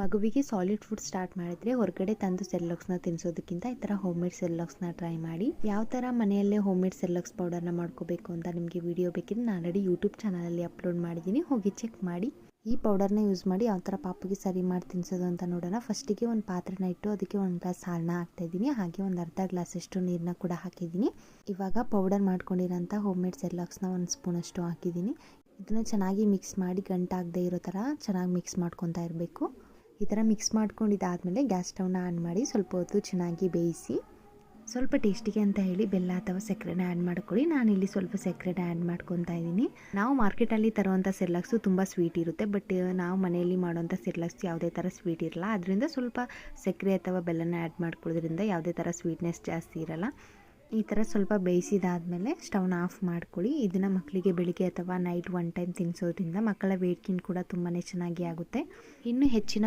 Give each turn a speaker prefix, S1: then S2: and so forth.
S1: ಮಗುವಿಗೆ solid food start ಮಾಡಿದರೆ ಹೊರಗಡೆ ತಂದು ಸೆರ್ಲಾಕ್ಸ್ನ ತಿನ್ನಿಸೋದಕ್ಕಿಂತ ಈ ಥರ ಹೋಮ್ ಮೇಡ್ ಸೆರ್ಲಾಕ್ಸ್ನ ಟ್ರೈ ಮಾಡಿ. ಯಾವ ಥರ ಮನೆಯಲ್ಲೇ ಹೋಮ್ ಮೇಡ್ ಸೆರ್ಲಾಕ್ಸ್ ಪೌಡರ್ನ ಮಾಡ್ಕೋಬೇಕು ಅಂತ ನಿಮಗೆ ವಿಡಿಯೋ ಬೇಕಿದ್ರೆ ನಾನು ಆಲ್ರೆಡಿ ಯೂಟ್ಯೂಬ್ ಚಾನಲಲ್ಲಿ ಅಪ್ಲೋಡ್ ಮಾಡಿದ್ದೀನಿ, ಹೋಗಿ ಚೆಕ್ ಮಾಡಿ. ಈ ಪೌಡರ್ನ ಯೂಸ್ ಮಾಡಿ ಯಾವ ಥರ ಪಾಪುಗೆ ಸರಿ ಮಾಡಿ ತಿನ್ನಿಸೋದು ಅಂತ ನೋಡೋಣ. ಫಸ್ಟಿಗೆ ಒಂದು ಪಾತ್ರೆನ ಇಟ್ಟು ಅದಕ್ಕೆ ಒಂದು ಗ್ಲಾಸ್ ಹಾಲನ್ನ ಹಾಕ್ತಾಯಿದ್ದೀನಿ, ಹಾಗೆ ಒಂದು ಅರ್ಧ ಗ್ಲಾಸಷ್ಟು ನೀರನ್ನ ಕೂಡ ಹಾಕಿದ್ದೀನಿ. ಇವಾಗ ಪೌಡರ್ ಮಾಡ್ಕೊಂಡಿರೋಂಥ ಹೋಮ್ ಮೇಡ್ ಸೆರ್ಲಾಕ್ಸ್ನ ಒಂದು ಸ್ಪೂನಷ್ಟು ಹಾಕಿದ್ದೀನಿ. ಇದನ್ನು ಚೆನ್ನಾಗಿ ಮಿಕ್ಸ್ ಮಾಡಿ ಗಂಟಾಗದೇ ಇರೋ ಥರ ಚೆನ್ನಾಗಿ ಮಿಕ್ಸ್ ಮಾಡ್ಕೊತಾ ಇರಬೇಕು. ಈ ಥರ ಮಿಕ್ಸ್ ಮಾಡ್ಕೊಂಡಿದ್ದಾದಮೇಲೆ ಗ್ಯಾಸ್ ಸ್ಟವ್ನ ಆನ್ ಮಾಡಿ ಸ್ವಲ್ಪ ಹೊತ್ತು ಚೆನ್ನಾಗಿ ಬೇಯಿಸಿ. ಸ್ವಲ್ಪ ಟೇಸ್ಟಿಗೆ ಅಂತ ಹೇಳಿ ಬೆಲ್ಲ ಅಥವಾ ಸಕ್ಕರೆನ ಆ್ಯಡ್ ಮಾಡ್ಕೊಳ್ಳಿ. ನಾನಿಲ್ಲಿ ಸ್ವಲ್ಪ ಸಕ್ಕರೆನ ಆ್ಯಡ್ ಮಾಡ್ಕೊತಾ ಇದ್ದೀನಿ. ನಾವು ಮಾರ್ಕೆಟಲ್ಲಿ ತರುವಂಥ ಸೆರ್ಲಾಕ್ಸು ತುಂಬ ಸ್ವೀಟ್ ಇರುತ್ತೆ, ಬಟ್ ನಾವು ಮನೆಯಲ್ಲಿ ಮಾಡುವಂಥ ಸೆರ್ಲಾಕ್ಸ್ ಯಾವುದೇ ಥರ ಸ್ವೀಟ್ ಇರಲ್ಲ. ಅದರಿಂದ ಸ್ವಲ್ಪ ಸಕ್ಕರೆ ಅಥವಾ ಬೆಲ್ಲನ ಆ್ಯಡ್ ಮಾಡ್ಕೊಳ್ಳೋದ್ರಿಂದ ಯಾವುದೇ ಥರ ಸ್ವೀಟ್ನೆಸ್ ಜಾಸ್ತಿ ಇರಲ್ಲ. ಈ ಥರ ಸ್ವಲ್ಪ ಬೇಯಿಸಿದಾದಮೇಲೆ ಸ್ಟವ್ನ ಆಫ್ ಮಾಡ್ಕೊಳ್ಳಿ. ಇದನ್ನು ಮಕ್ಕಳಿಗೆ ಬೆಳಿಗ್ಗೆ ಅಥವಾ ನೈಟ್ 1 ಟೈಮ್ ತಿನ್ನಿಸೋದ್ರಿಂದ ಮಕ್ಕಳ ವೇಟ್ ಗೇನ್ ಕೂಡ ತುಂಬಾ ಚೆನ್ನಾಗಿ ಆಗುತ್ತೆ. ಇನ್ನು ಹೆಚ್ಚಿನ